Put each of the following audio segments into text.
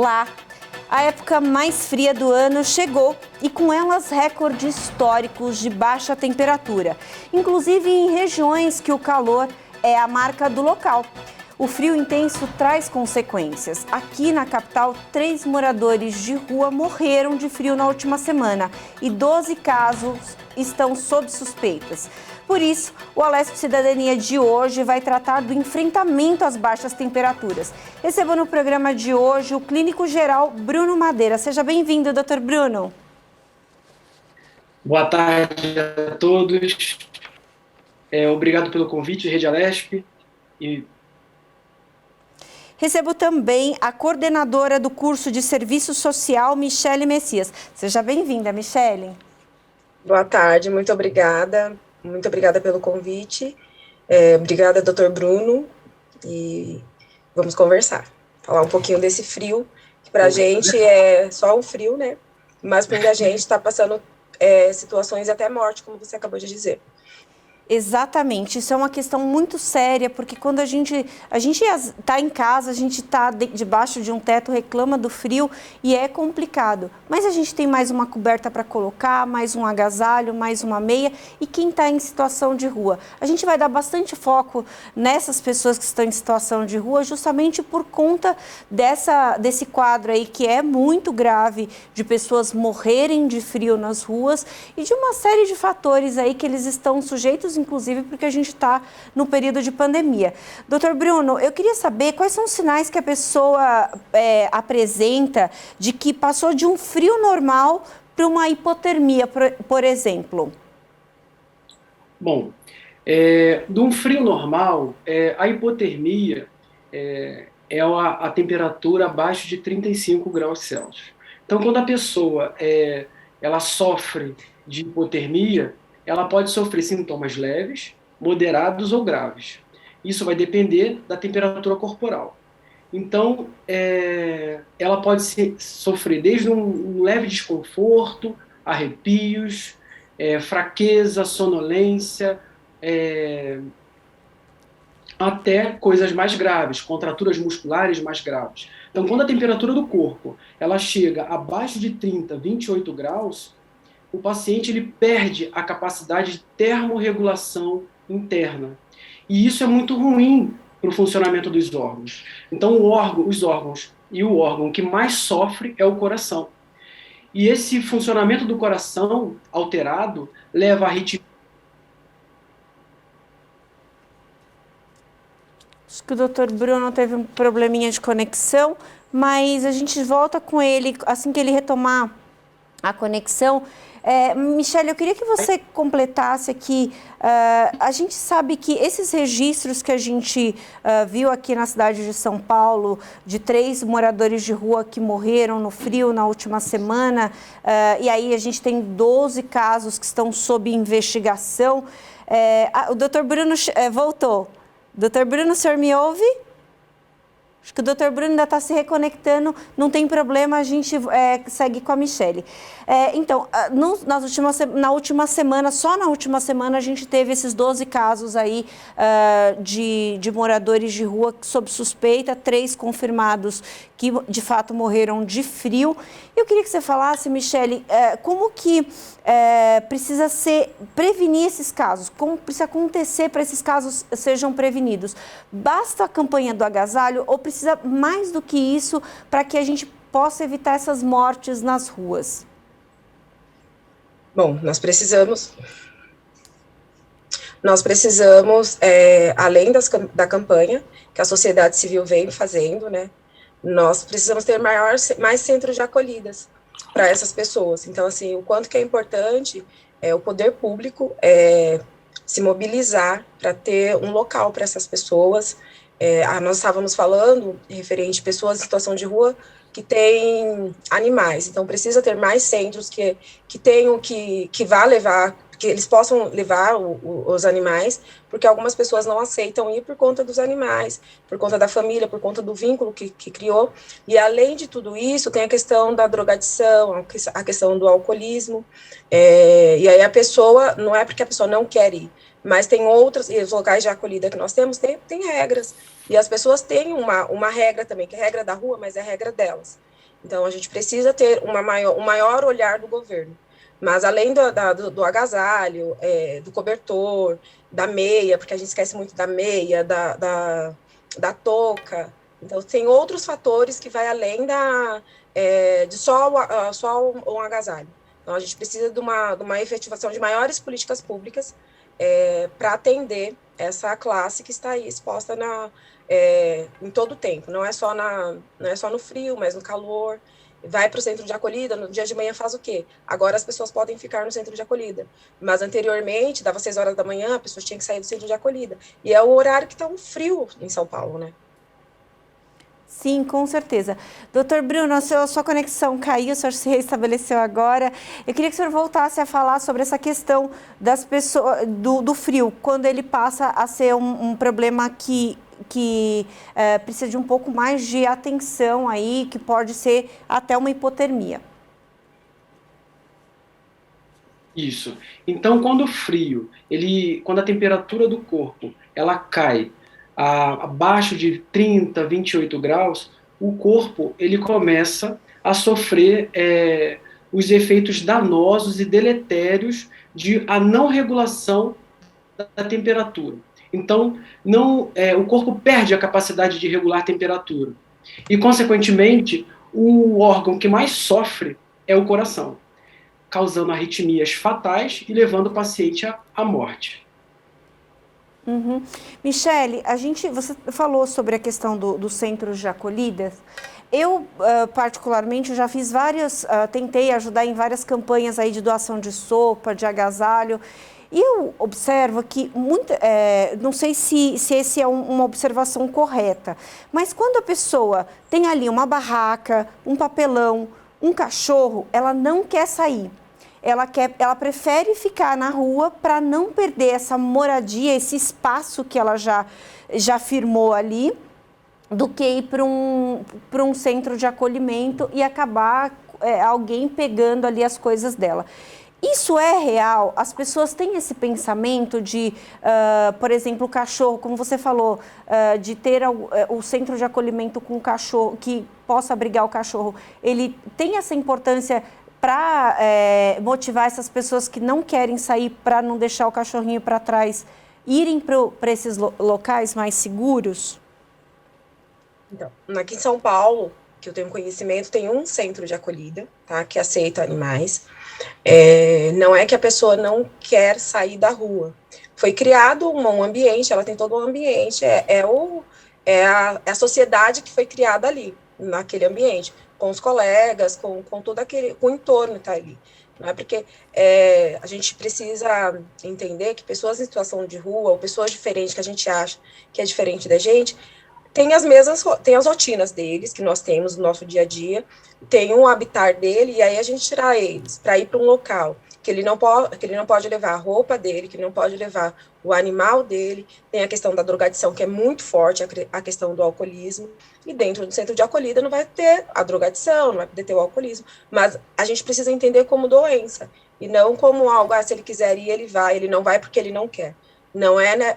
Olá! A época mais fria do ano chegou e com elas recordes históricos de baixa temperatura, inclusive em regiões que o calor é a marca do local. O frio intenso traz consequências. Aqui na capital, 3 moradores de rua morreram de frio na última semana e 12 casos estão sob suspeitas. Por isso, o Alesp Cidadania de hoje vai tratar do enfrentamento às baixas temperaturas. Recebo no programa de hoje o clínico geral Bruno Madeira. Seja bem-vindo, doutor Bruno. Boa tarde a todos. Obrigado pelo convite, Rede Alesp. Recebo também a coordenadora do curso de Serviço Social, Michele Messias. Seja bem-vinda, Michele. Boa tarde, muito obrigada. Muito obrigada pelo convite. Obrigada, doutor Bruno. E vamos conversar. Falar um pouquinho desse frio, que para a gente é só um frio, né? Mas para muita gente está passando situações até morte, como você acabou de dizer. Exatamente, isso é uma questão muito séria, porque quando a gente está em casa, a gente está debaixo de um teto, reclama do frio e é complicado. Mas a gente tem mais uma coberta para colocar, mais um agasalho, mais uma meia. E quem está em situação de rua? A gente vai dar bastante foco nessas pessoas que estão em situação de rua, justamente por conta desse quadro aí que é muito grave, de pessoas morrerem de frio nas ruas e de uma série de fatores aí que eles estão sujeitos, inclusive porque a gente está no período de pandemia. Doutor Bruno, eu queria saber quais são os sinais que a pessoa apresenta de que passou de um frio normal para uma hipotermia, por exemplo. Bom, de um frio normal, a hipotermia é a temperatura abaixo de 35 graus Celsius. Então, quando a pessoa ela sofre de hipotermia, ela pode sofrer sintomas leves, moderados ou graves. Isso vai depender da temperatura corporal. Então, ela pode sofrer desde um leve desconforto, arrepios, fraqueza, sonolência, até coisas mais graves, contraturas musculares mais graves. Então, quando a temperatura do corpo ela chega abaixo de 30, 28 graus, o paciente ele perde a capacidade de termorregulação interna. E isso é muito ruim para o funcionamento dos órgãos. Então, os órgãos e o órgão que mais sofre é o coração. E esse funcionamento do coração alterado leva a arritmia. Acho que o doutor Bruno teve um probleminha de conexão, mas a gente volta com ele assim que ele retomar a conexão. Michele, eu queria que você completasse aqui. A gente sabe que esses registros que a gente viu aqui na cidade de São Paulo, de 3 moradores de rua que morreram no frio na última semana, e aí a gente tem 12 casos que estão sob investigação. O doutor Bruno voltou. Doutor Bruno, o senhor me ouve? Acho que o doutor Bruno ainda está se reconectando, não tem problema, a gente segue com a Michele. Então, na última semana, só na última semana, a gente teve esses 12 casos aí de moradores de rua sob suspeita, 3 confirmados que de fato morreram de frio. Eu queria que você falasse, Michele, como que precisa prevenir esses casos, como precisa acontecer para esses casos sejam prevenidos? Basta a campanha do agasalho ou precisa mais do que isso para que a gente possa evitar essas mortes nas ruas? Bom, nós precisamos, além da campanha que a sociedade civil vem fazendo, né? Nós precisamos ter mais centros de acolhidas para essas pessoas. Então, assim, o quanto que é importante o poder público se mobilizar para ter um local para essas pessoas. Nós estávamos falando referente a pessoas em situação de rua que têm animais, então precisa ter mais centros que tenham, que vá levar, que eles possam levar os animais, porque algumas pessoas não aceitam ir por conta dos animais, por conta da família, por conta do vínculo que criou. E além de tudo isso, tem a questão da drogadição, a questão do alcoolismo, e aí a pessoa, não é porque a pessoa não quer ir, mas tem outros, e os locais de acolhida que nós temos, tem regras, e as pessoas têm uma regra também, que é a regra da rua, mas é a regra delas. Então, a gente precisa ter um maior olhar do governo. Mas, além do agasalho, do cobertor, da meia, porque a gente esquece muito da meia, da touca. Então, tem outros fatores que vai além de só um agasalho. Então, a gente precisa de uma efetivação de maiores políticas públicas para atender essa classe que está aí exposta em todo o tempo. Não é só no frio, mas no calor. Vai para o centro de acolhida, no dia de manhã faz o quê? Agora as pessoas podem ficar no centro de acolhida. Mas anteriormente, dava 6 horas da manhã, a pessoa tinha que sair do centro de acolhida. E é o horário que está um frio em São Paulo, né? Sim, com certeza. Doutor Bruno, a sua conexão caiu, o senhor se restabeleceu agora. Eu queria que o senhor voltasse a falar sobre essa questão das pessoas, do frio, quando ele passa a ser um problema que precisa de um pouco mais de atenção aí, que pode ser até uma hipotermia. Isso. Então, quando o frio, quando a temperatura do corpo ela cai abaixo de 30, 28 graus, o corpo ele começa a sofrer os efeitos danosos e deletérios de a não regulação da temperatura. Então, o corpo perde a capacidade de regular a temperatura. E, consequentemente, o órgão que mais sofre é o coração, causando arritmias fatais e levando o paciente à morte. Uhum. Michele, você falou sobre a questão dos centros de acolhidas. Eu, particularmente, já fiz tentei ajudar em várias campanhas aí de doação de sopa, de agasalho. E eu observo que, não sei se esse é uma observação correta, mas quando a pessoa tem ali uma barraca, um papelão, um cachorro, ela não quer sair. Ela prefere ficar na rua para não perder essa moradia, esse espaço que ela já firmou ali, do que ir para um centro de acolhimento e acabar alguém pegando ali as coisas dela. Isso é real? As pessoas têm esse pensamento de, por exemplo, o cachorro, como você falou, de ter o centro de acolhimento com o cachorro, que possa abrigar o cachorro, ele tem essa importância para motivar essas pessoas que não querem sair, para não deixar o cachorrinho para trás, irem para esses locais mais seguros? Então, aqui em São Paulo, que eu tenho conhecimento, tem um centro de acolhida, tá, que aceita animais. Não é que a pessoa não quer sair da rua. Foi criado um ambiente, ela tem todo um ambiente, a sociedade que foi criada ali, naquele ambiente, com os colegas, com todo com o entorno que está ali. Não é porque a gente precisa entender que pessoas em situação de rua, ou pessoas diferentes que a gente acha que é diferente da gente, tem as rotinas deles, que nós temos no nosso dia a dia, tem um habitat dele, e aí a gente tirar eles para ir para um local que ele não pode levar a roupa dele, que ele não pode levar o animal dele, tem a questão da drogadição, que é muito forte, a questão do alcoolismo, e dentro do centro de acolhida não vai ter a drogadição, não vai poder ter o alcoolismo, mas a gente precisa entender como doença, e não como algo, se ele quiser ir, ele não vai porque ele não quer. Não né,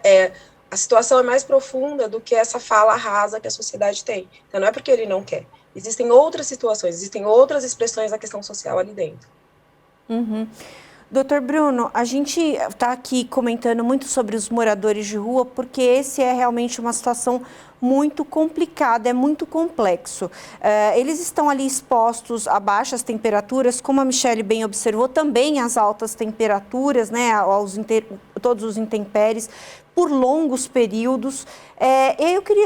a situação é mais profunda do que essa fala rasa que a sociedade tem. Então, não é porque ele não quer. Existem outras situações, existem outras expressões da questão social ali dentro. Uhum. Doutor Bruno, a gente está aqui comentando muito sobre os moradores de rua, porque esse é realmente uma situação muito complicada, é muito complexo. Eles estão ali expostos a baixas temperaturas, como a Michele bem observou, também às altas temperaturas, né, todos os intempéries, por longos períodos.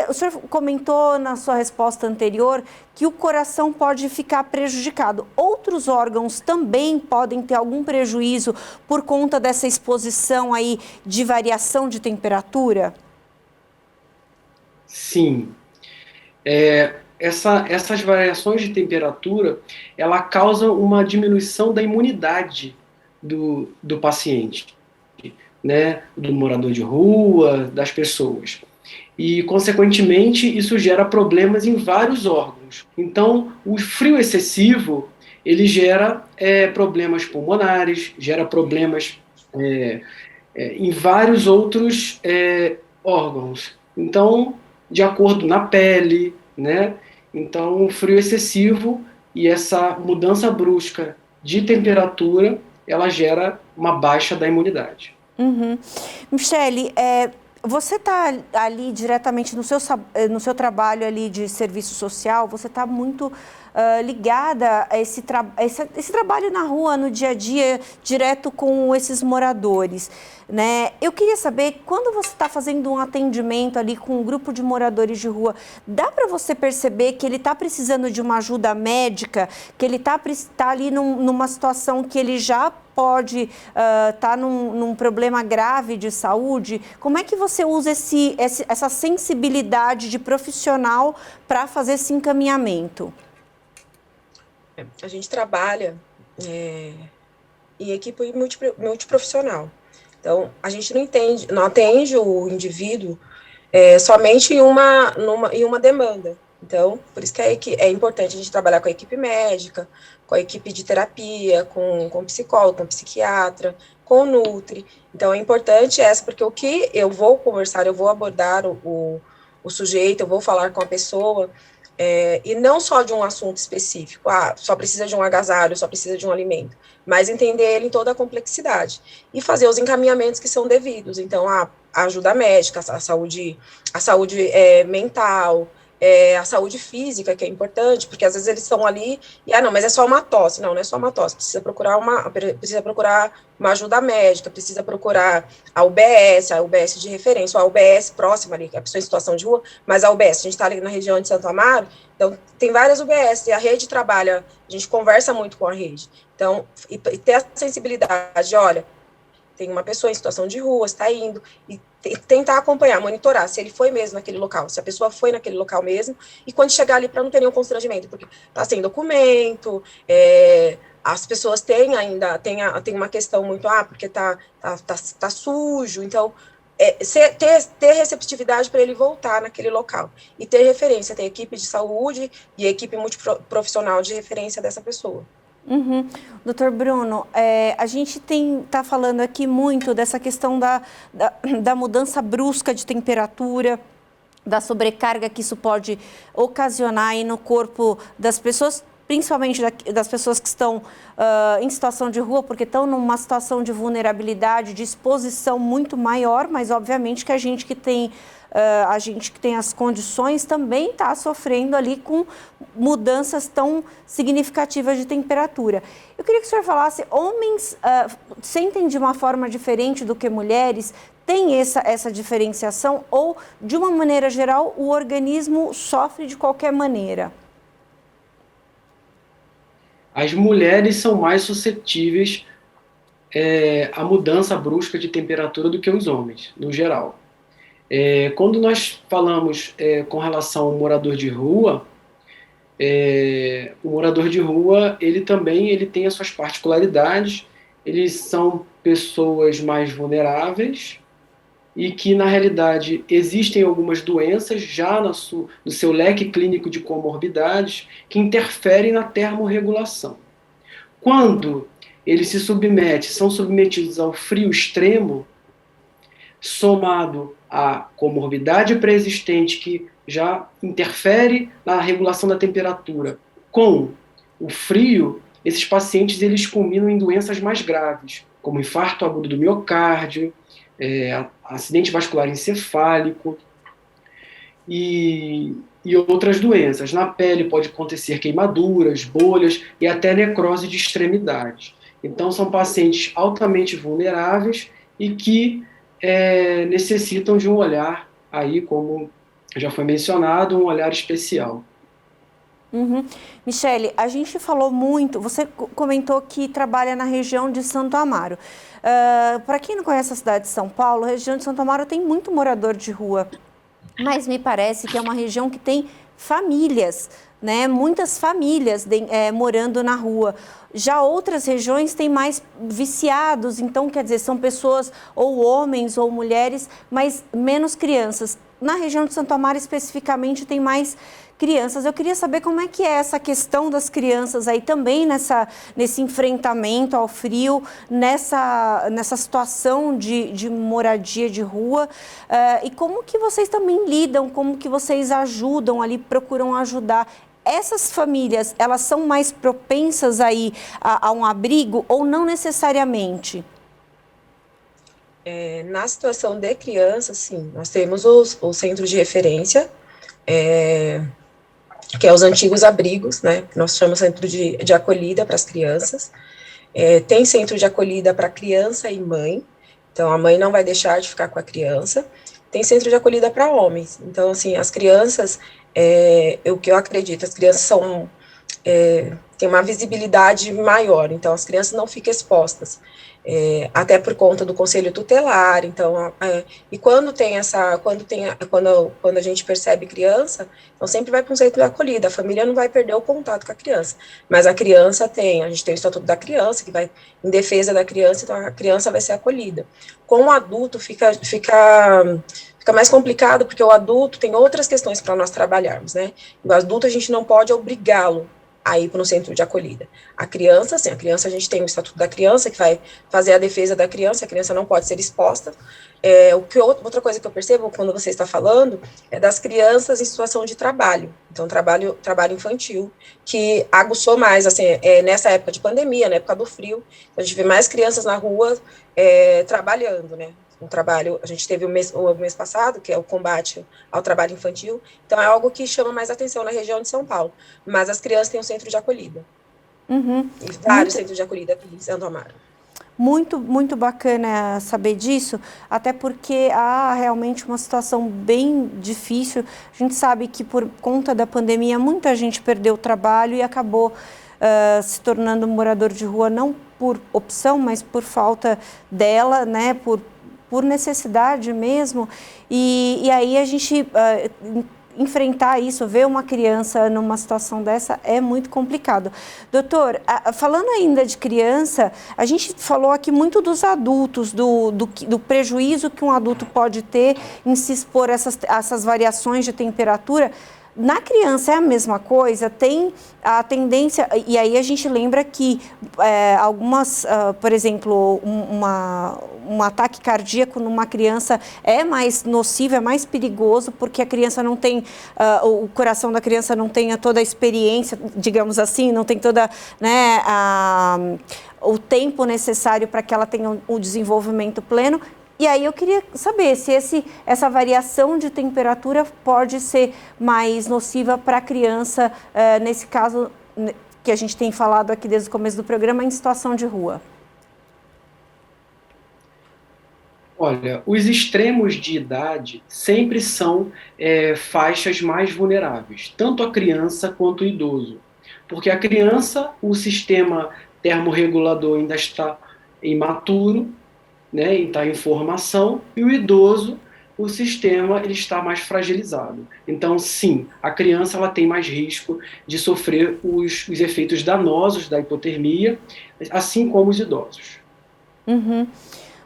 O senhor comentou na sua resposta anterior que o coração pode ficar prejudicado. Outros órgãos também podem ter algum prejuízo por conta dessa exposição aí de variação de temperatura? Sim. Essas variações de temperatura, ela causam uma diminuição da imunidade do paciente, né, do morador de rua, das pessoas. E, consequentemente, isso gera problemas em vários órgãos. Então, o frio excessivo, ele gera problemas pulmonares, gera problemas em vários outros órgãos. Então, de acordo na pele, né? Então, o frio excessivo, e essa mudança brusca de temperatura, ela gera uma baixa da imunidade. Michele, você está ali diretamente no seu trabalho ali de serviço social, você está muito ligada a esse trabalho na rua, no dia a dia, direto com esses moradores, né? Eu queria saber, quando você está fazendo um atendimento ali com um grupo de moradores de rua, dá para você perceber que ele está precisando de uma ajuda médica, que ele está ali numa situação que ele já pode estar num problema grave de saúde? Como é que você usa essa sensibilidade de profissional para fazer esse encaminhamento? A gente trabalha em equipe multiprofissional. Então, a gente não atende o indivíduo somente em uma demanda. Então, por isso que é importante a gente trabalhar com a equipe médica, com a equipe de terapia, com psicólogo, com psiquiatra, com nutri. Então, é importante porque o que eu vou conversar, eu vou abordar o sujeito, eu vou falar com a pessoa, e não só de um assunto específico, só precisa de um agasalho, só precisa de um alimento, mas entender ele em toda a complexidade e fazer os encaminhamentos que são devidos. Então, a ajuda médica, a saúde mental, a saúde física, que é importante, porque às vezes eles estão ali e, não, mas é só uma tosse. Não é só uma tosse, precisa procurar uma ajuda médica, precisa procurar a UBS de referência, ou a UBS próxima ali, que é a pessoa em situação de rua, mas a UBS, a gente está ali na região de Santo Amaro, então tem várias UBS, e a rede trabalha, a gente conversa muito com a rede, então, e ter a sensibilidade, olha, tem uma pessoa em situação de rua, está indo, e tentar acompanhar, monitorar se ele foi mesmo naquele local, se a pessoa foi naquele local mesmo, e quando chegar ali, para não ter nenhum constrangimento, porque está sem documento, as pessoas têm tem uma questão muito, porque tá sujo, então, ter receptividade para ele voltar naquele local, e ter referência, ter equipe de saúde e equipe multiprofissional de referência dessa pessoa. Doutor Bruno, a gente está falando aqui muito dessa questão da mudança brusca de temperatura, da sobrecarga que isso pode ocasionar aí no corpo das pessoas, principalmente das pessoas que estão em situação de rua, porque estão numa situação de vulnerabilidade, de exposição muito maior, mas obviamente que a gente que tem as condições também está sofrendo ali com mudanças tão significativas de temperatura. Eu queria que o senhor falasse, homens sentem de uma forma diferente do que mulheres? Tem essa diferenciação ou, de uma maneira geral, o organismo sofre de qualquer maneira? As mulheres são mais suscetíveis à mudança brusca de temperatura do que os homens, no geral. Quando nós falamos com relação ao morador de rua, o morador de rua, ele tem as suas particularidades, eles são pessoas mais vulneráveis e que, na realidade, existem algumas doenças já no seu leque clínico de comorbidades que interferem na termorregulação. Quando eles são submetidos ao frio extremo, somado à comorbidade pré-existente que já interfere na regulação da temperatura, com o frio, esses pacientes eles culminam em doenças mais graves, como infarto agudo do miocárdio, acidente vascular encefálico e outras doenças. Na pele pode acontecer queimaduras, bolhas e até necrose de extremidades. Então são pacientes altamente vulneráveis e que necessitam de um olhar, aí como já foi mencionado, um olhar especial. Michele, a gente falou muito, você comentou que trabalha na região de Santo Amaro. Para quem não conhece a cidade de São Paulo, a região de Santo Amaro tem muito morador de rua, mas me parece que é uma região que tem famílias, né? Muitas famílias morando na rua. Já outras regiões têm mais viciados, então, quer dizer, são pessoas, ou homens ou mulheres, mas menos crianças. Na região de Santo Amaro, especificamente, tem mais crianças. Eu queria saber como é que é essa questão das crianças aí também nesse enfrentamento ao frio, nessa situação de moradia de rua, e como que vocês também lidam, como que vocês ajudam ali, procuram ajudar essas famílias, elas são mais propensas aí a um abrigo ou não necessariamente? Na situação de criança, sim, nós temos os centros de referência, que é os antigos abrigos, né, que nós chamamos centro de acolhida para as crianças. Tem centro de acolhida para criança e mãe, então a mãe não vai deixar de ficar com a criança. Tem centro de acolhida para homens, então, assim, as crianças, o que eu acredito, as crianças têm uma visibilidade maior, então as crianças não ficam expostas. Até por conta do conselho tutelar, então, e quando a gente percebe criança, então sempre vai para um centro de acolhida, a família não vai perder o contato com a criança, mas a criança a gente tem o Estatuto da Criança, que vai em defesa da criança, então a criança vai ser acolhida. Com o adulto fica mais complicado, porque o adulto tem outras questões para nós trabalharmos, né? O adulto a gente não pode obrigá-lo a ir para um centro de acolhida. A criança, sim, a gente tem o Estatuto da Criança, que vai fazer a defesa da criança, a criança não pode ser exposta. Outra coisa que eu percebo quando você está falando é das crianças em situação de trabalho, então trabalho infantil, que aguçou mais, assim, nessa época de pandemia, na época do frio, a gente vê mais crianças na rua trabalhando, né? Um trabalho, a gente teve o mês passado, que é o combate ao trabalho infantil, então é algo que chama mais atenção na região de São Paulo, mas as crianças têm um centro de acolhida, e vários centros de acolhida aqui em Santo Amaro. Muito, muito bacana saber disso, até porque há realmente uma situação bem difícil. A gente sabe que por conta da pandemia muita gente perdeu o trabalho e acabou se tornando morador de rua, não por opção, mas por falta dela, né, por necessidade mesmo, e aí a gente enfrentar isso, ver uma criança numa situação dessa é muito complicado. Doutor, falando ainda de criança, a gente falou aqui muito dos adultos, do prejuízo que um adulto pode ter em se expor a essas variações de temperatura. Na criança é a mesma coisa, tem a tendência, e aí a gente lembra que algumas, por exemplo, um ataque cardíaco numa criança é mais nocivo, é mais perigoso, porque a criança não tem, o coração da criança não tem toda a experiência, digamos assim, não tem toda, né, o tempo necessário para que ela tenha o desenvolvimento pleno. E aí eu queria saber se essa variação de temperatura pode ser mais nociva para a criança, nesse caso que a gente tem falado aqui desde o começo do programa, em situação de rua. Olha, os extremos de idade sempre são faixas mais vulneráveis, tanto a criança quanto o idoso. Porque a criança, o sistema termorregulador ainda está imaturo, né, está em formação, e o idoso, o sistema ele está mais fragilizado. Então, sim, a criança ela tem mais risco de sofrer os efeitos danosos da hipotermia, assim como os idosos. Uhum.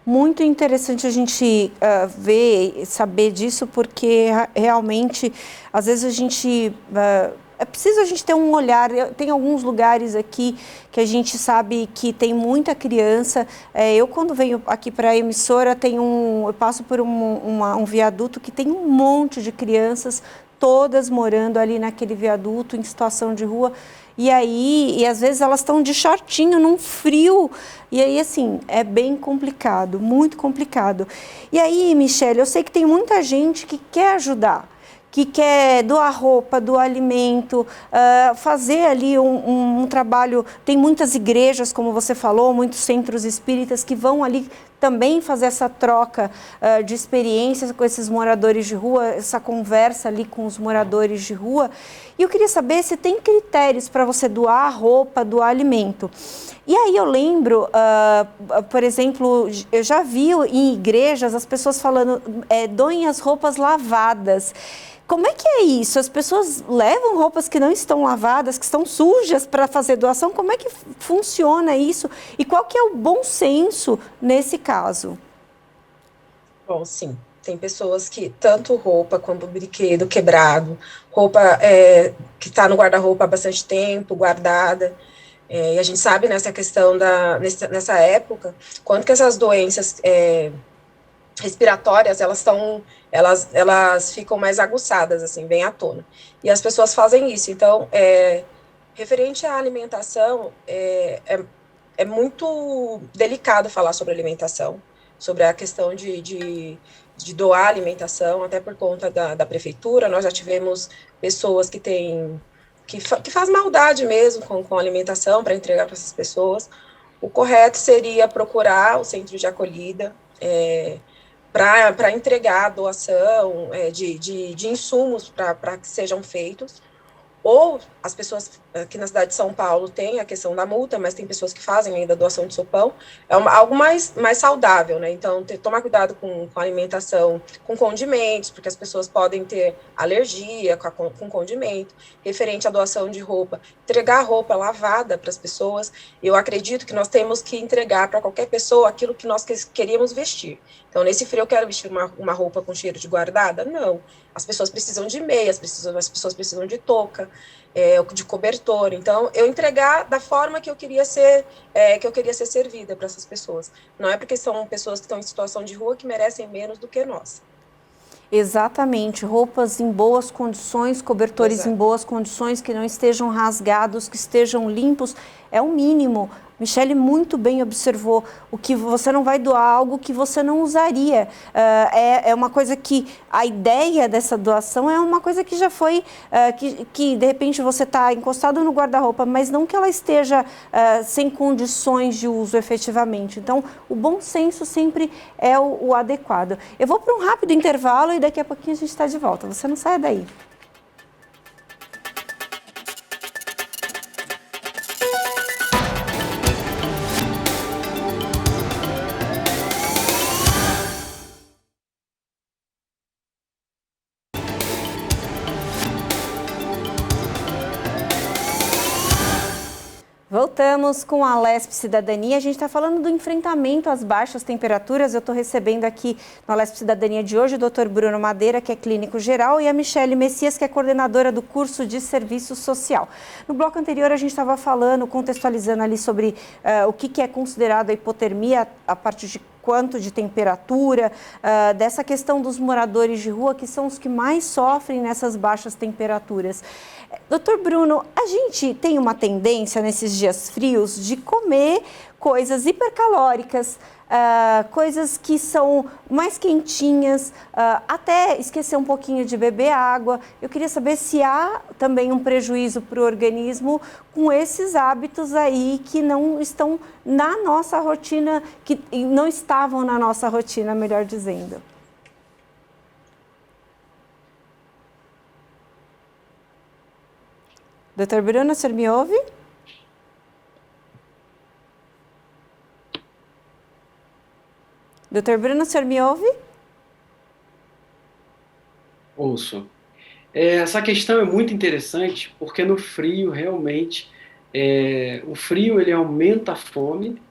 Muito interessante a gente ver, saber disso, porque realmente, às vezes a gente... é preciso a gente ter um olhar. Tem alguns lugares aqui que a gente sabe que tem muita criança. Eu, quando venho aqui para a emissora, eu passo por um viaduto que tem um monte de crianças, todas morando ali naquele viaduto, em situação de rua. E às vezes elas estão de shortinho, num frio. E aí, assim, é bem complicado, muito complicado. E aí, Michele, eu sei que tem muita gente que quer ajudar, que quer doar roupa, doar alimento, fazer ali um trabalho. Tem muitas igrejas, como você falou, muitos centros espíritas que vão ali também fazer essa troca de experiências com esses moradores de rua, essa conversa ali com os moradores de rua. E eu queria saber se tem critérios para você doar roupa, doar alimento. E aí eu lembro, por exemplo, eu já vi em igrejas as pessoas falando, doem as roupas lavadas. Como é que é isso? As pessoas levam roupas que não estão lavadas, que estão sujas para fazer doação? Como é que funciona isso? E qual que é o bom senso nesse caso? Bom, sim. Tem pessoas que, tanto roupa quanto brinquedo quebrado, roupa que está no guarda-roupa há bastante tempo, guardada. E a gente sabe nessa questão, nessa época, quanto que essas doenças respiratórias, elas ficam mais aguçadas, assim, bem à tona. E as pessoas fazem isso. Então, referente à alimentação, é muito delicado falar sobre alimentação, sobre a questão de doar alimentação, até por conta da prefeitura. Nós já tivemos pessoas que faz maldade mesmo com alimentação para entregar para essas pessoas. O correto seria procurar o centro de acolhida, para entregar a doação de insumos para que sejam feitos. Ou as pessoas aqui na cidade de São Paulo têm a questão da multa, mas tem pessoas que fazem ainda doação de sopão, algo mais saudável, né? Então, tomar cuidado com a alimentação, com condimentos, porque as pessoas podem ter alergia com condimento. Referente à doação de roupa, entregar roupa lavada para as pessoas. Eu acredito que nós temos que entregar para qualquer pessoa aquilo que nós queríamos vestir. Então, nesse frio, eu quero vestir uma roupa com cheiro de guardada? Não. As pessoas precisam de meias, as pessoas precisam de touca, de cobertor. Então, eu entregar da forma que eu queria ser servida para essas pessoas. Não é porque são pessoas que estão em situação de rua que merecem menos do que nós. Exatamente, roupas em boas condições, cobertores Exato. Em boas condições, que não estejam rasgados, que estejam limpos, é o mínimo. Michele muito bem observou, o que você não vai doar algo que você não usaria. É uma coisa que, a ideia dessa doação é uma coisa que já foi, que de repente você está encostado no guarda-roupa, mas não que ela esteja sem condições de uso efetivamente. Então, o bom senso sempre é o adequado. Eu vou para um rápido intervalo e daqui a pouquinho a gente está de volta. Você não saia daí. Voltamos com a Alesp Cidadania. A gente está falando do enfrentamento às baixas temperaturas. Eu estou recebendo aqui na Alesp Cidadania de hoje o Dr. Bruno Madeira, que é clínico geral, e a Michele Messias, que é coordenadora do curso de serviço social. No bloco anterior, a gente estava falando, contextualizando ali sobre o que é considerado a hipotermia, a partir de quanto de temperatura, dessa questão dos moradores de rua, que são os que mais sofrem nessas baixas temperaturas. Doutor Bruno, a gente tem uma tendência nesses dias frios de comer coisas hipercalóricas, coisas que são mais quentinhas, até esquecer um pouquinho de beber água. Eu queria saber se há também um prejuízo para o organismo com esses hábitos aí que não estão na nossa rotina, que não estavam na nossa rotina, melhor dizendo. Doutor Bruno, o senhor me ouve? Doutor Bruno, o senhor me ouve? Ouço. Essa questão é muito interessante, porque no frio, realmente, o frio ele aumenta a fome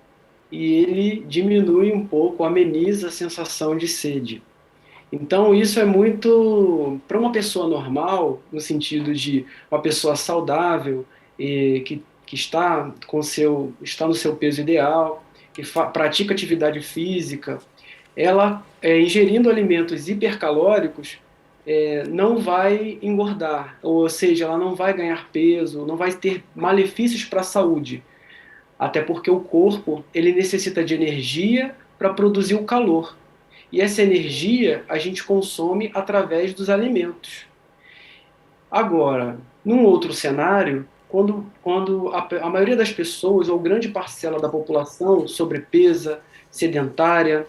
e ele diminui um pouco, ameniza a sensação de sede. Então, isso é muito, para uma pessoa normal, no sentido de uma pessoa saudável, que está está no seu peso ideal, que pratica atividade física, ela, ingerindo alimentos hipercalóricos, não vai engordar, ou seja, ela não vai ganhar peso, não vai ter malefícios para a saúde, até porque o corpo ele necessita de energia para produzir o calor. E essa energia a gente consome através dos alimentos. Agora, num outro cenário, quando a maioria das pessoas, ou grande parcela da população, sobrepesa, sedentária,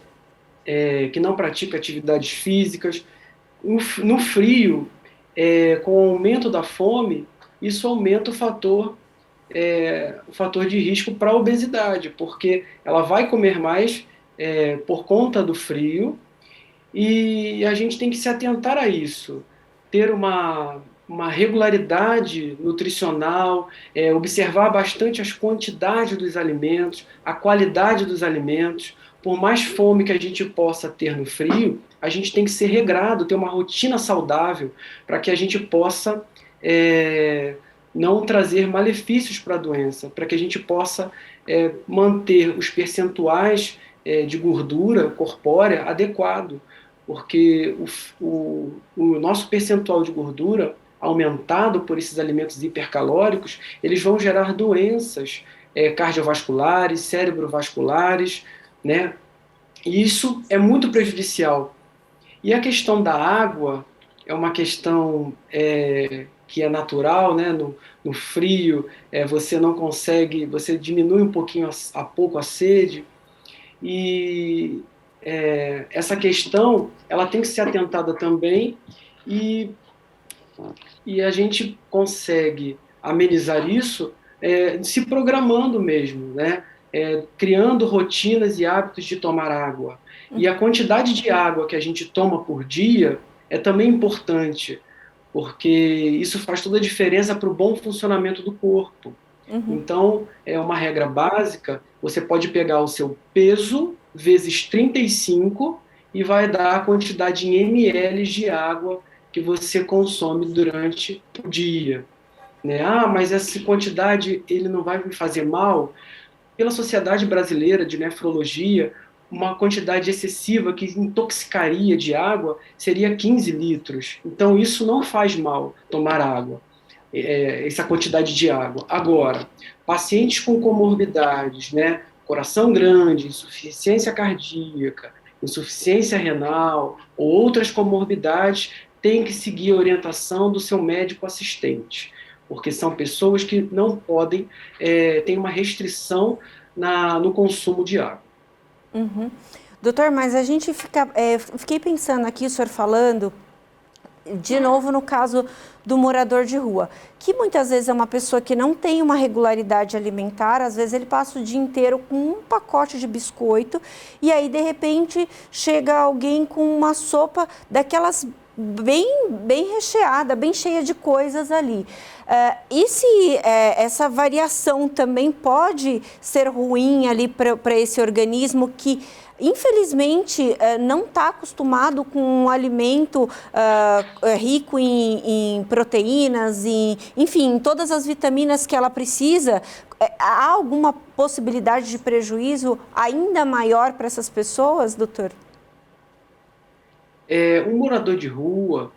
que não pratica atividades físicas, no frio, com o aumento da fome, isso aumenta o fator de risco para a obesidade, porque ela vai comer mais por conta do frio, e a gente tem que se atentar a isso, ter uma regularidade nutricional, observar bastante as quantidades dos alimentos, a qualidade dos alimentos. Por mais fome que a gente possa ter no frio, a gente tem que ser regrado, ter uma rotina saudável, para que a gente possa não trazer malefícios para a doença, para que a gente possa manter os percentuais de gordura corpórea adequado, porque o nosso percentual de gordura aumentado por esses alimentos hipercalóricos, eles vão gerar doenças cardiovasculares, cerebrovasculares, né? E isso é muito prejudicial. E a questão da água é uma questão que é natural, né? No frio, você não consegue, você diminui um pouquinho a pouco a sede, e essa questão ela tem que ser atentada também, e a gente consegue amenizar isso se programando mesmo, né? Criando rotinas e hábitos de tomar água. E a quantidade de água que a gente toma por dia é também importante, porque isso faz toda a diferença para o bom funcionamento do corpo. Então, é uma regra básica, você pode pegar o seu peso vezes 35 e vai dar a quantidade em ml de água que você consome durante o dia. Né? Ah, mas essa quantidade ele não vai me fazer mal? Pela Sociedade Brasileira de Nefrologia, uma quantidade excessiva que intoxicaria de água seria 15 litros. Então, isso não faz mal, tomar água, essa quantidade de água. Agora, pacientes com comorbidades, né, coração grande, insuficiência cardíaca, insuficiência renal ou outras comorbidades, têm que seguir a orientação do seu médico assistente, porque são pessoas que não podem, têm uma restrição no consumo de água. Doutor, mas a gente fiquei pensando aqui, o senhor falando, de novo no caso do morador de rua, que muitas vezes é uma pessoa que não tem uma regularidade alimentar, às vezes ele passa o dia inteiro com um pacote de biscoito e aí de repente chega alguém com uma sopa daquelas bem recheada, bem cheia de coisas ali. E se essa variação também pode ser ruim ali para esse organismo que infelizmente não está acostumado com um alimento rico em proteínas, enfim, todas as vitaminas que ela precisa? Há alguma possibilidade de prejuízo ainda maior para essas pessoas, doutor? Um morador de rua,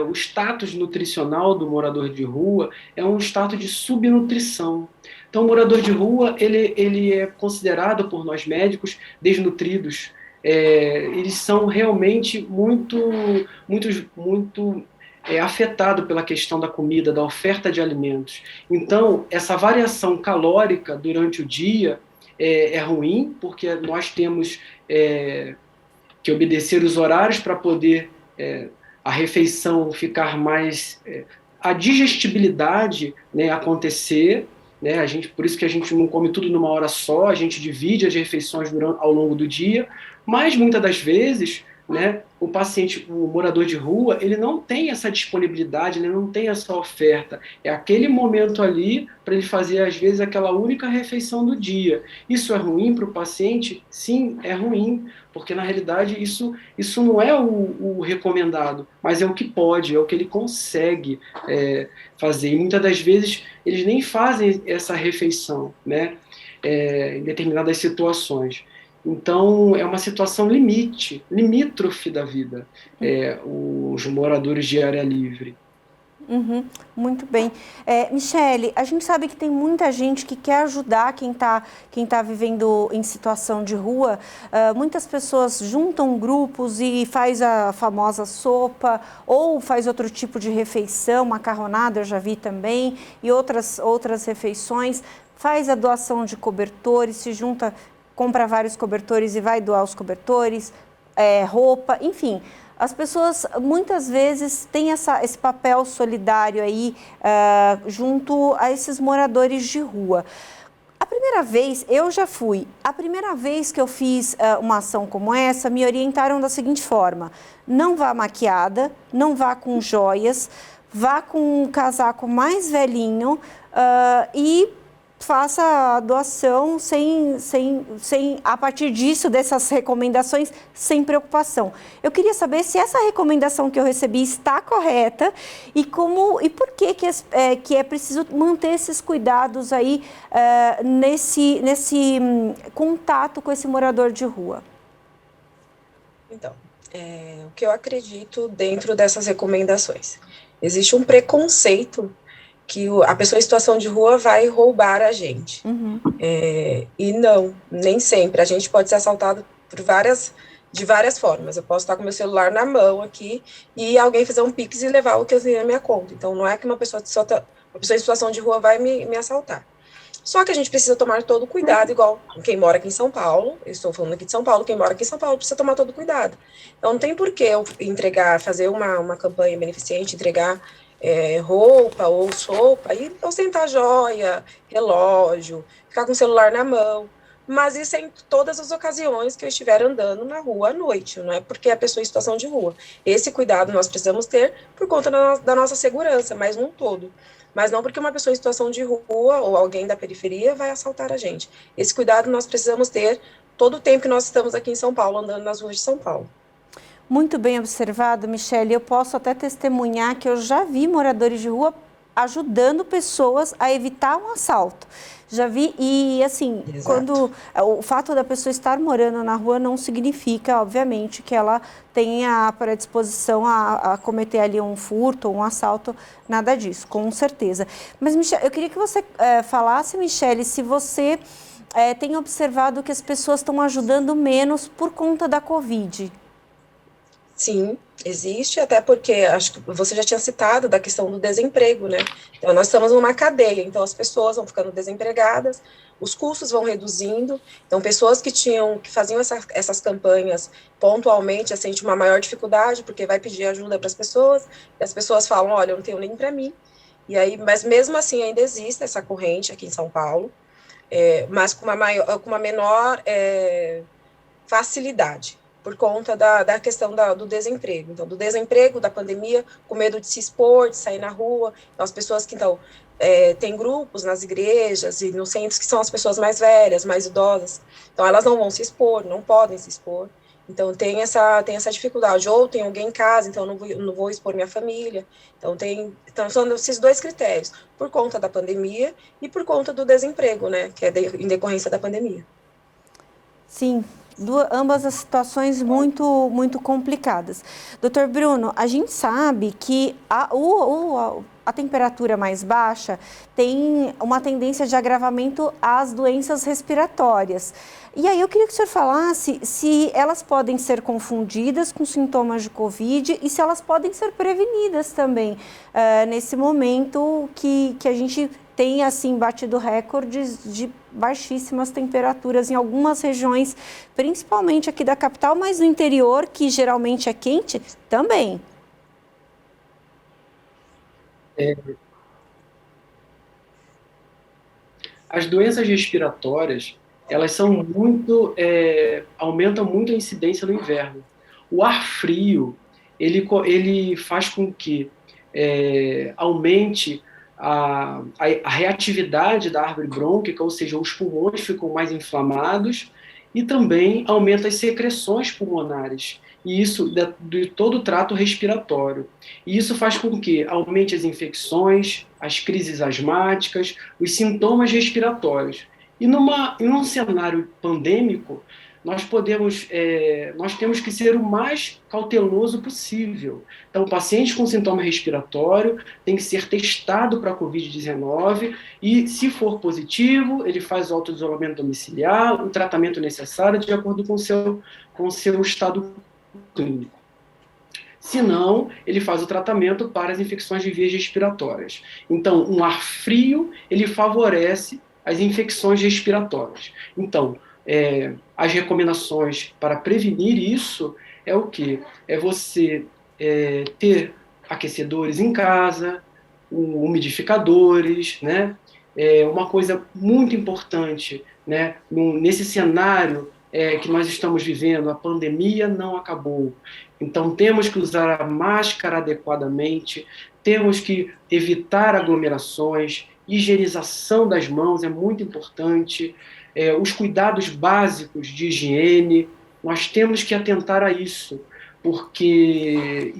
o status nutricional do morador de rua é um status de subnutrição. Então, o morador de rua, ele é considerado por nós médicos desnutridos. Eles são realmente muito afetados pela questão da comida, da oferta de alimentos. Então, essa variação calórica durante o dia é ruim, porque nós temos que obedecer os horários para poder a refeição ficar mais... a digestibilidade, né, acontecer, né, por isso que a gente não come tudo numa hora só, a gente divide as refeições ao longo do dia, mas muitas das vezes, né, o morador de rua, ele não tem essa disponibilidade, ele não tem essa oferta. É aquele momento ali para ele fazer, às vezes, aquela única refeição do dia. Isso é ruim para o paciente? Sim, é ruim, porque, na realidade, isso não é o recomendado, mas é o que pode, é o que ele consegue fazer. E, muitas das vezes, eles nem fazem essa refeição, né, em determinadas situações. Então, é uma situação limítrofe da vida, os moradores de área livre. Muito bem. Michele, a gente sabe que tem muita gente que quer ajudar quem tá vivendo em situação de rua. Muitas pessoas juntam grupos e faz a famosa sopa ou faz outro tipo de refeição, macarronada, eu já vi também, e outras refeições. Faz a doação de cobertores, se junta, compra vários cobertores e vai doar os cobertores, roupa, enfim. As pessoas muitas vezes têm esse papel solidário aí junto a esses moradores de rua. A primeira vez, eu já fui, a primeira vez que eu fiz uma ação como essa, me orientaram da seguinte forma: não vá maquiada, não vá com joias, vá com um casaco mais velhinho e faça a doação a partir disso, dessas recomendações, sem preocupação. Eu queria saber se essa recomendação que eu recebi está correta e por que é preciso manter esses cuidados aí nesse contato com esse morador de rua. Então, o que eu acredito dentro dessas recomendações? Existe um preconceito que a pessoa em situação de rua vai roubar a gente. E não, nem sempre. A gente pode ser assaltado de várias formas. Eu posso estar com meu celular na mão aqui e alguém fazer um Pix e levar o que eu tenho na minha conta. Então, não é que uma pessoa em situação de rua vai me assaltar. Só que a gente precisa tomar todo cuidado, igual quem mora aqui em São Paulo, eu estou falando aqui de São Paulo, quem mora aqui em São Paulo precisa tomar todo cuidado. Então, não tem por que eu fazer uma campanha beneficente, entregar roupa ou sopa, e ostentar joia, relógio, ficar com o celular na mão. Mas isso é em todas as ocasiões que eu estiver andando na rua à noite, não é porque a pessoa em situação de rua. Esse cuidado nós precisamos ter por conta da nossa segurança, mas num todo. Mas não porque uma pessoa em situação de rua ou alguém da periferia vai assaltar a gente. Esse cuidado nós precisamos ter todo o tempo que nós estamos aqui em São Paulo, andando nas ruas de São Paulo. Muito bem observado, Michele. Eu posso até testemunhar que eu já vi moradores de rua ajudando pessoas a evitar um assalto. Já vi, e assim, o fato da pessoa estar morando na rua não significa, obviamente, que ela tenha a predisposição a cometer ali um furto ou um assalto, nada disso, com certeza. Mas, Michele, eu queria que você falasse, Michele, se você tem observado que as pessoas estão ajudando menos por conta da Covid. Sim, existe, até porque acho que você já tinha citado da questão do desemprego, né? Então, nós estamos numa cadeia, então as pessoas vão ficando desempregadas, os custos vão reduzindo, então pessoas que faziam essas campanhas pontualmente, sentem uma maior dificuldade, porque vai pedir ajuda para as pessoas, e as pessoas falam, olha, eu não tenho nem para mim, e aí, mas mesmo assim ainda existe essa corrente aqui em São Paulo, mas com uma menor facilidade, por conta da questão do desemprego. Então, do desemprego, da pandemia, com medo de se expor, de sair na rua. Então, as pessoas que, têm grupos nas igrejas e nos centros, que são as pessoas mais velhas, mais idosas. Então, elas não vão se expor, não podem se expor. Então, tem essa dificuldade. Ou tem alguém em casa, então não vou expor minha família. Então, são esses dois critérios, por conta da pandemia e por conta do desemprego, né, que é em decorrência da pandemia. Sim, ambas as situações muito, muito complicadas. Doutor Bruno, a gente sabe que a temperatura mais baixa tem uma tendência de agravamento às doenças respiratórias. E aí eu queria que o senhor falasse se elas podem ser confundidas com sintomas de Covid e se elas podem ser prevenidas também nesse momento que a gente tem assim batido recordes de baixíssimas temperaturas em algumas regiões, principalmente aqui da capital, mas no interior, que geralmente é quente, também. As doenças respiratórias, elas são aumentam muito a incidência no inverno. O ar frio, ele faz com que aumente a reatividade da árvore brônquica, ou seja, os pulmões ficam mais inflamados, e também aumenta as secreções pulmonares, e isso de todo o trato respiratório. E isso faz com que aumente as infecções, as crises asmáticas, os sintomas respiratórios. E num cenário pandêmico, nós temos que ser o mais cauteloso possível. Então, o paciente com sintoma respiratório tem que ser testado para a Covid-19 e, se for positivo, ele faz o autoisolamento domiciliar, o tratamento necessário de acordo com o seu estado clínico. Se não, ele faz o tratamento para as infecções de vias respiratórias. Então, um ar frio, ele favorece as infecções respiratórias. Então, as recomendações para prevenir isso é o quê? É você ter aquecedores em casa, umidificadores, né? Uma coisa muito importante, né? Nesse cenário que nós estamos vivendo, a pandemia não acabou. Então, temos que usar a máscara adequadamente, temos que evitar aglomerações, higienização das mãos é muito importante, os cuidados básicos de higiene, nós temos que atentar a isso, porque,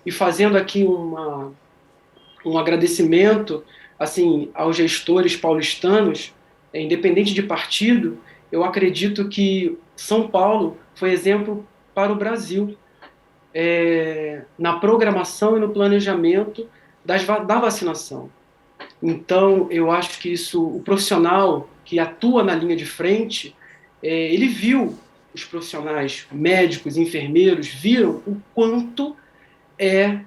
e fazendo aqui um agradecimento, assim, aos gestores paulistanos, independente de partido, eu acredito que São Paulo foi exemplo para o Brasil, na programação e no planejamento da vacinação. Então, eu acho que isso, o profissional que atua na linha de frente, ele viu, os profissionais médicos, enfermeiros, viram o quanto é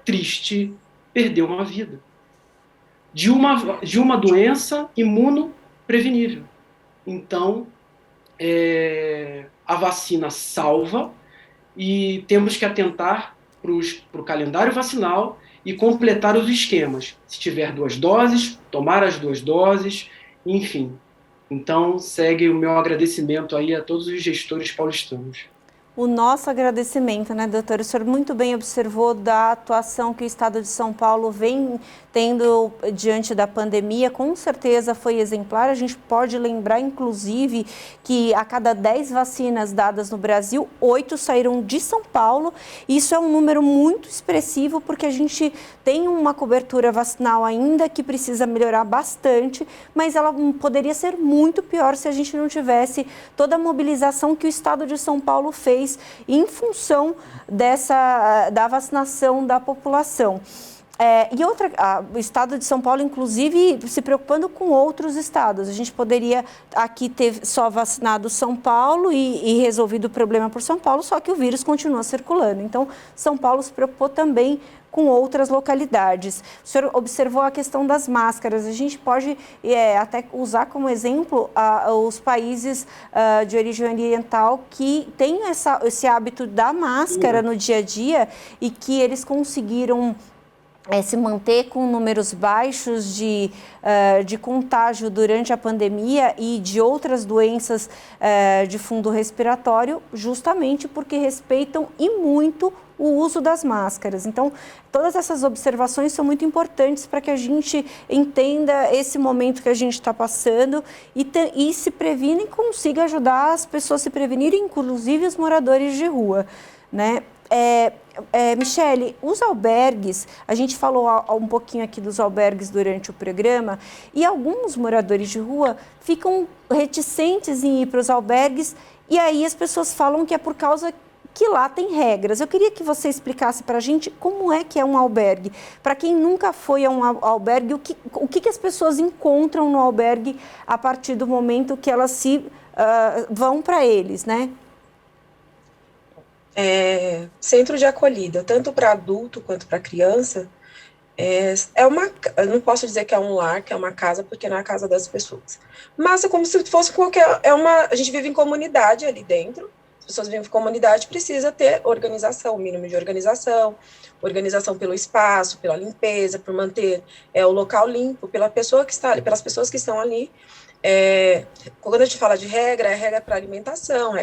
triste perder uma vida de uma doença imunoprevenível. Então, a vacina salva e temos que atentar para o calendário vacinal e completar os esquemas. Se tiver 2 doses, tomar as 2 doses, enfim. Então, segue o meu agradecimento aí a todos os gestores paulistanos. O nosso agradecimento, né, doutor? O senhor muito bem observou da atuação que o Estado de São Paulo vem tendo diante da pandemia, com certeza foi exemplar. A gente pode lembrar, inclusive, que a cada 10 vacinas dadas no Brasil, 8 saíram de São Paulo. Isso é um número muito expressivo, porque a gente tem uma cobertura vacinal ainda que precisa melhorar bastante, mas ela poderia ser muito pior se a gente não tivesse toda a mobilização que o Estado de São Paulo fez em função da vacinação da população. O Estado de São Paulo, inclusive, se preocupando com outros estados. A gente poderia aqui ter só vacinado São Paulo e resolvido o problema por São Paulo, só que o vírus continua circulando. Então, São Paulo se preocupou também com outras localidades. O senhor observou a questão das máscaras. A gente pode até usar como exemplo os países de origem oriental que têm esse hábito da máscara no dia a dia e que eles conseguiram se manter com números baixos de contágio durante a pandemia e de outras doenças de fundo respiratório, justamente porque respeitam e muito o uso das máscaras. Então, todas essas observações são muito importantes para que a gente entenda esse momento que a gente está passando e se previne e consiga ajudar as pessoas a se prevenirem, inclusive os moradores de rua, né? Michele, os albergues, a gente falou um pouquinho aqui dos albergues durante o programa, e alguns moradores de rua ficam reticentes em ir para os albergues, e aí as pessoas falam que é por causa que lá tem regras. Eu queria que você explicasse para a gente como é que é um albergue. Para quem nunca foi a um albergue, o que as pessoas encontram no albergue a partir do momento que elas vão para eles, né? Centro de acolhida, tanto para adulto quanto para criança, eu não posso dizer que é um lar, que é uma casa, porque não é a casa das pessoas. Mas é como se fosse a gente vive em comunidade ali dentro, as pessoas vivem em comunidade, precisa ter organização, o mínimo de organização pelo espaço, pela limpeza, por manter o local limpo, pelas pessoas que estão ali. Quando a gente fala de regra, é regra para alimentação,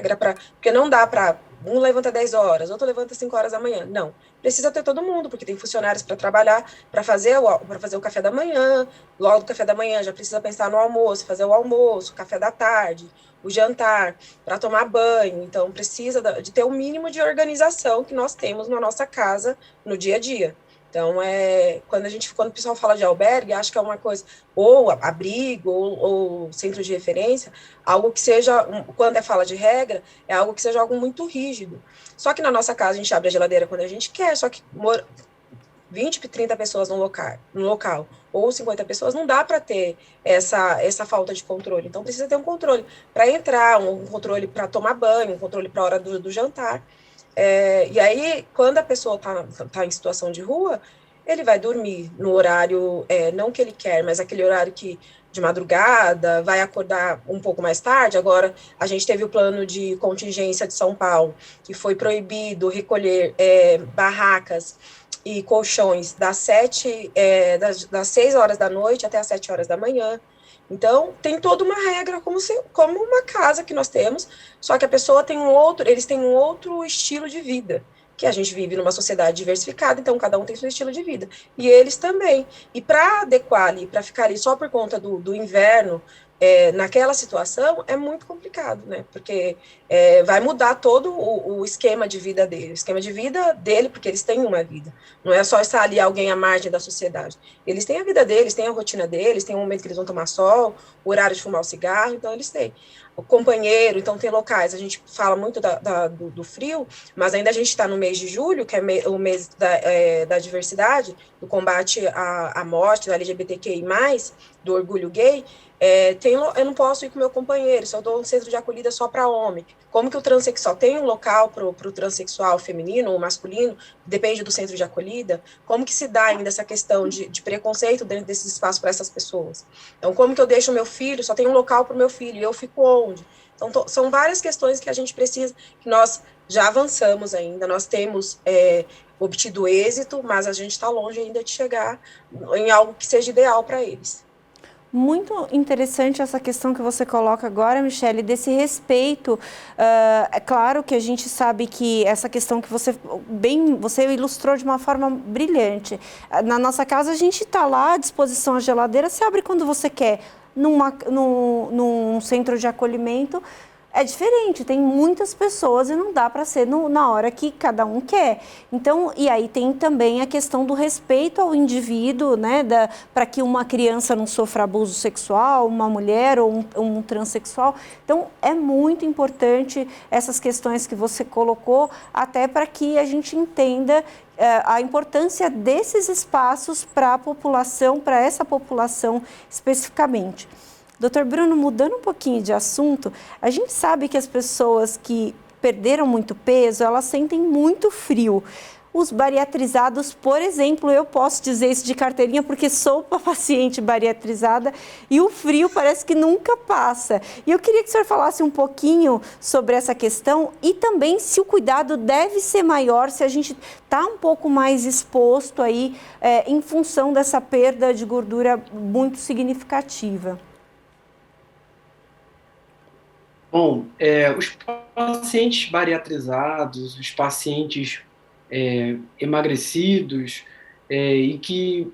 porque não dá para um levanta 10 horas, outro levanta 5 horas da manhã. Não, precisa ter todo mundo, porque tem funcionários para trabalhar, para fazer o café da manhã, logo do café da manhã já precisa pensar no almoço, fazer o almoço, o café da tarde, o jantar, para tomar banho. Então, precisa de ter o mínimo de organização que nós temos na nossa casa no dia a dia. Então, quando o pessoal fala de albergue, acho que é uma coisa, ou abrigo, ou centro de referência, algo que seja, quando fala de regra, é algo que seja algo muito rígido. Só que na nossa casa, a gente abre a geladeira quando a gente quer, só que 20, 30 pessoas no local, ou 50 pessoas, não dá para ter essa falta de controle. Então, precisa ter um controle para entrar, um controle para tomar banho, um controle para a hora do jantar. E aí, quando a pessoa está em situação de rua, ele vai dormir no horário, não que ele quer, mas aquele horário de madrugada, vai acordar um pouco mais tarde. Agora, a gente teve o plano de contingência de São Paulo, que foi proibido recolher barracas e colchões das 6 horas da noite até as 7 horas da manhã. Então, tem toda uma regra, como uma casa que nós temos, só que a pessoa eles têm um outro estilo de vida. que a gente vive numa sociedade diversificada, então cada um tem seu estilo de vida. E eles também. E para adequar ali, para ficar ali só por conta do inverno, naquela situação, é muito complicado, né? Porque vai mudar todo o esquema de vida dele. O esquema de vida dele, porque eles têm uma vida. Não é só estar ali alguém à margem da sociedade. Eles têm a vida deles, têm a rotina deles, tem um momento que eles vão tomar sol, o horário de fumar o cigarro, então eles têm. O companheiro, então tem locais, a gente fala muito do frio, mas ainda a gente está no mês de julho, que é o mês da diversidade, do combate à morte, da LGBTQI+, do orgulho gay. Eu não posso ir com meu companheiro, só dou um centro de acolhida só para homem. Como que o transexual tem um local para o transexual feminino ou masculino, depende do centro de acolhida, como que se dá ainda essa questão de preconceito dentro desse espaço para essas pessoas? Então, como que eu deixo o meu filho, só tem um local para o meu filho, e eu fico onde? Então, são várias questões que a gente precisa, que nós já avançamos ainda, nós temos obtido êxito, mas a gente está longe ainda de chegar em algo que seja ideal para eles. Muito interessante essa questão que você coloca agora, Michele, desse respeito. É claro que a gente sabe que essa questão que você ilustrou de uma forma brilhante. Na nossa casa, a gente está lá à disposição, a geladeira se abre quando você quer. Num centro de acolhimento, é diferente, tem muitas pessoas e não dá para ser na hora que cada um quer. Então, e aí tem também a questão do respeito ao indivíduo, né, para que uma criança não sofra abuso sexual, uma mulher ou um transexual. Então, é muito importante essas questões que você colocou, até para que a gente entenda a importância desses espaços para a população, para essa população especificamente. Doutor Bruno, mudando um pouquinho de assunto, a gente sabe que as pessoas que perderam muito peso, elas sentem muito frio. Os bariatrizados, por exemplo, eu posso dizer isso de carteirinha porque sou uma paciente bariatrizada e o frio parece que nunca passa. E eu queria que o senhor falasse um pouquinho sobre essa questão e também se o cuidado deve ser maior, se a gente está um pouco mais exposto aí em função dessa perda de gordura muito significativa. Bom, os pacientes bariatrizados, os pacientes emagrecidos e que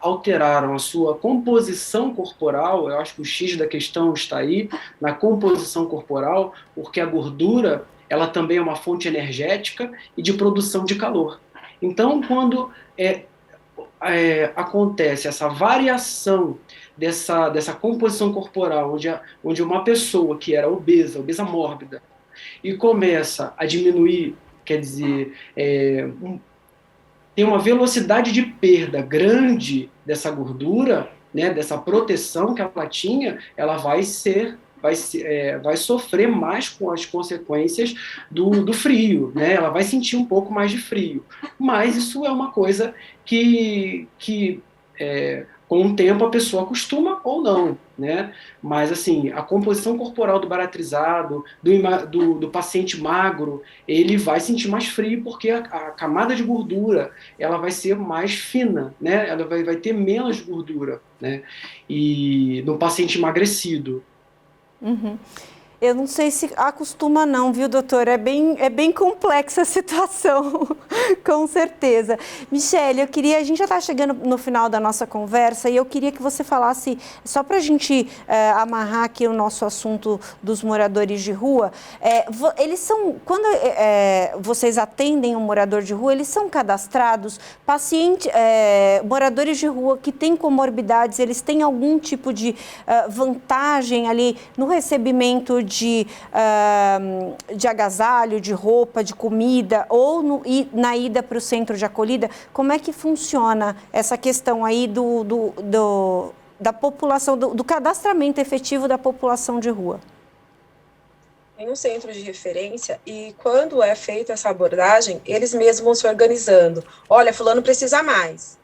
alteraram a sua composição corporal, eu acho que o X da questão está aí, na composição corporal, porque a gordura ela também é uma fonte energética e de produção de calor. Então, quando acontece essa variação dessa composição corporal, onde uma pessoa que era obesa mórbida, e começa a diminuir, quer dizer, tem uma velocidade de perda grande dessa gordura, né, dessa proteção que ela tinha, ela vai sofrer mais com as consequências do frio, né? Ela vai sentir um pouco mais de frio. Mas isso é uma coisa que com o tempo a pessoa acostuma ou não, né? Mas assim, a composição corporal do bariatrizado, do paciente magro, ele vai sentir mais frio porque a camada de gordura ela vai ser mais fina, né? Ela vai ter menos gordura, né? E no paciente emagrecido. Uhum. Eu não sei se acostuma não, viu, doutor? É bem complexa a situação, com certeza. Michele, a gente já está chegando no final da nossa conversa e eu queria que você falasse, só para a gente amarrar aqui o nosso assunto dos moradores de rua, eles são, quando vocês atendem um morador de rua, eles são cadastrados, moradores de rua que têm comorbidades, eles têm algum tipo de vantagem ali no recebimento de agasalho, de roupa, de comida, ou na ida para o centro de acolhida? Como é que funciona essa questão aí da população, do cadastramento efetivo da população de rua? Tem um centro de referência e quando é feita essa abordagem, eles mesmos vão se organizando. Olha, fulano precisa mais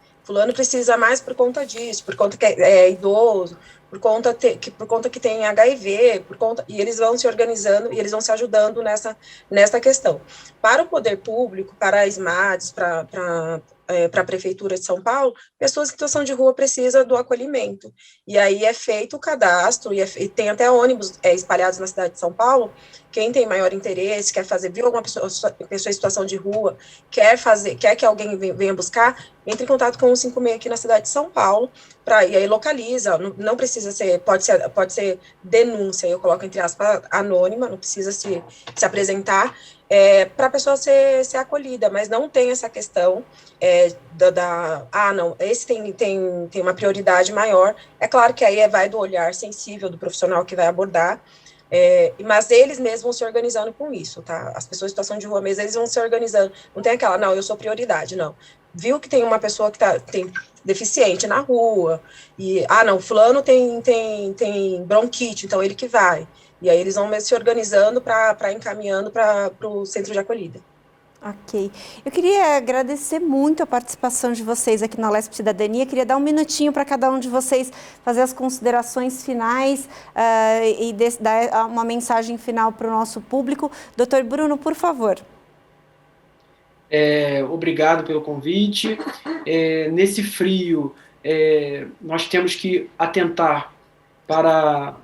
por conta disso, por conta que é idoso, por conta que tem HIV, e eles vão se organizando e eles vão se ajudando nessa questão. Para o poder público, para as SMADs, para a Prefeitura de São Paulo, pessoas em situação de rua precisam do acolhimento. E aí é feito o cadastro, e tem até ônibus espalhados na cidade de São Paulo. Quem tem maior interesse, quer fazer, viu alguma pessoa em situação de rua, quer que alguém venha buscar, entre em contato com o 156 aqui na cidade de São Paulo, e aí localiza, não precisa ser, pode ser denúncia, eu coloco entre aspas, anônima, não precisa se apresentar, para a pessoa ser acolhida, mas não tem essa questão não, esse tem uma prioridade maior. É claro que aí vai do olhar sensível do profissional que vai abordar, mas eles mesmos vão se organizando com isso, tá? As pessoas em situação de rua mesmo, eles vão se organizando, não tem aquela, não, eu sou prioridade, não. Viu que tem uma pessoa que tem deficiente na rua, e, não, fulano tem bronquite, então ele que vai. E aí eles vão se organizando para encaminhando para o centro de acolhida. Ok. Eu queria agradecer muito a participação de vocês aqui na Alesp Cidadania. Queria dar um minutinho para cada um de vocês fazer as considerações finais e dar uma mensagem final para o nosso público. Doutor Bruno, por favor. Obrigado pelo convite. Nesse frio, nós temos que atentar para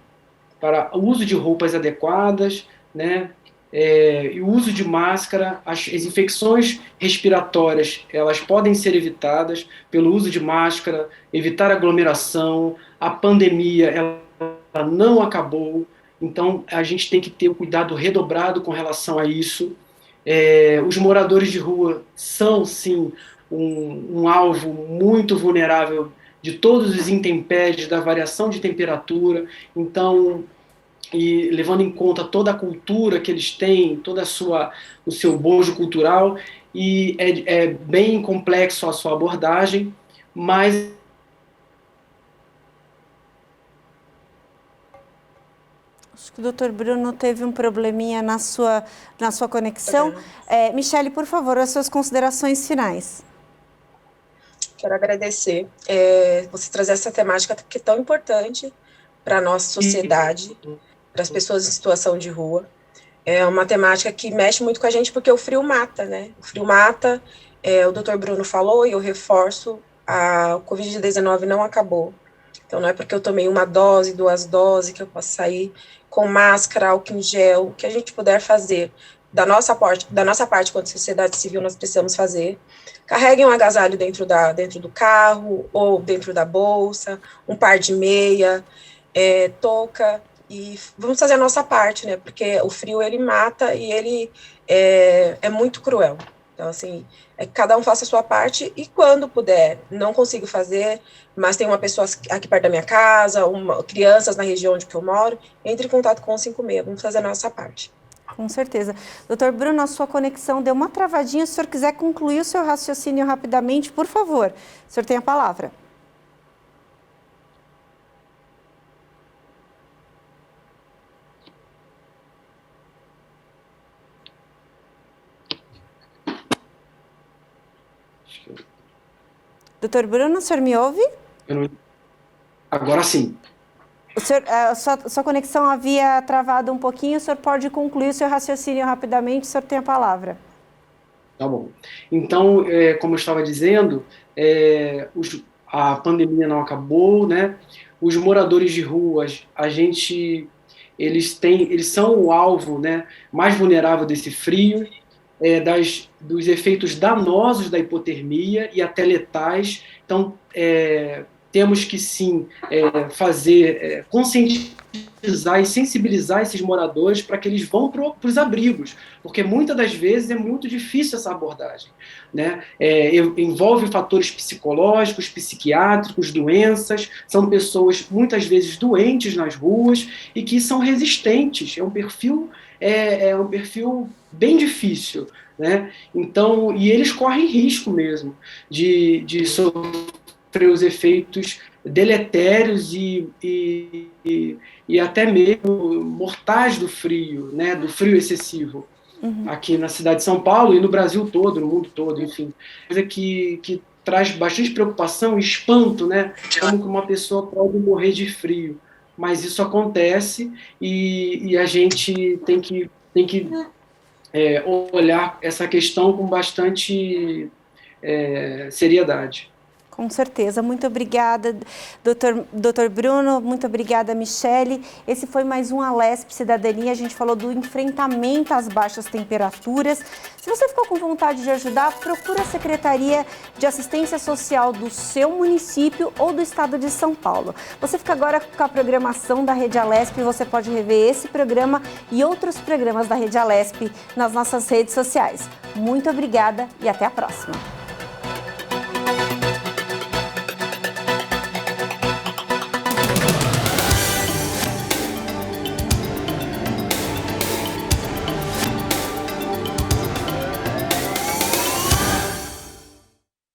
o uso de roupas adequadas, né? E o uso de máscara. As infecções respiratórias, elas podem ser evitadas pelo uso de máscara, evitar aglomeração. A pandemia, ela não acabou, então a gente tem que ter o cuidado redobrado com relação a isso. Os moradores de rua são, sim, um alvo muito vulnerável de todos os intempéries, da variação de temperatura. Então, e levando em conta toda a cultura que eles têm, o seu bojo cultural, e é bem complexo a sua abordagem, mas acho que o doutor Bruno teve um probleminha na sua conexão. Michele, por favor, as suas considerações finais. Quero agradecer você trazer essa temática que é tão importante para a nossa sociedade, para as pessoas em situação de rua. É uma temática que mexe muito com a gente, porque o frio mata, né? O frio mata, o doutor Bruno falou, e eu reforço, a Covid-19 não acabou. Então, não é porque eu tomei 1 dose, 2 doses, que eu posso sair com máscara, álcool em gel, o que a gente puder fazer. Da nossa parte, quanto sociedade civil, nós precisamos fazer. Carreguem um agasalho dentro do carro, ou dentro da bolsa, um par de meia, touca, e vamos fazer a nossa parte, né? Porque o frio, ele mata e ele é muito cruel. Então, assim, cada um faça a sua parte, e quando puder, não consigo fazer, mas tem uma pessoa aqui perto da minha casa, crianças na região onde eu moro, entre em contato com o 156, vamos fazer a nossa parte. Com certeza. Doutor Bruno, a sua conexão deu uma travadinha. Se o senhor quiser concluir o seu raciocínio rapidamente, por favor, o senhor tem a palavra. Doutor Bruno, o senhor me ouve? Agora sim. O senhor, sua conexão havia travado um pouquinho, o senhor pode concluir o seu raciocínio rapidamente, o senhor tem a palavra. Tá bom. Então, como eu estava dizendo, a pandemia não acabou, né? Os moradores de ruas, eles são o alvo, né, mais vulnerável desse frio, dos efeitos danosos da hipotermia e até letais. Então, temos que, sim, conscientizar e sensibilizar esses moradores para que eles vão para os abrigos, porque muitas das vezes é muito difícil essa abordagem, né? Envolve fatores psicológicos, psiquiátricos, doenças, são pessoas muitas vezes doentes nas ruas e que são resistentes, é um perfil bem difícil, né? Então, e eles correm risco mesmo de sofrer os efeitos deletérios e até mesmo mortais do frio, né? Do frio excessivo, aqui na cidade de São Paulo e no Brasil todo, no mundo todo, enfim. Coisa que traz bastante preocupação e espanto, né? Como que uma pessoa pode morrer de frio. Mas isso acontece e a gente tem que olhar essa questão com bastante seriedade. Com certeza. Muito obrigada, doutor Bruno. Muito obrigada, Michele. Esse foi mais um Alesp Cidadania. A gente falou do enfrentamento às baixas temperaturas. Se você ficou com vontade de ajudar, procura a Secretaria de Assistência Social do seu município ou do estado de São Paulo. Você fica agora com a programação da Rede Alesp. Você pode rever esse programa e outros programas da Rede Alesp nas nossas redes sociais. Muito obrigada e até a próxima.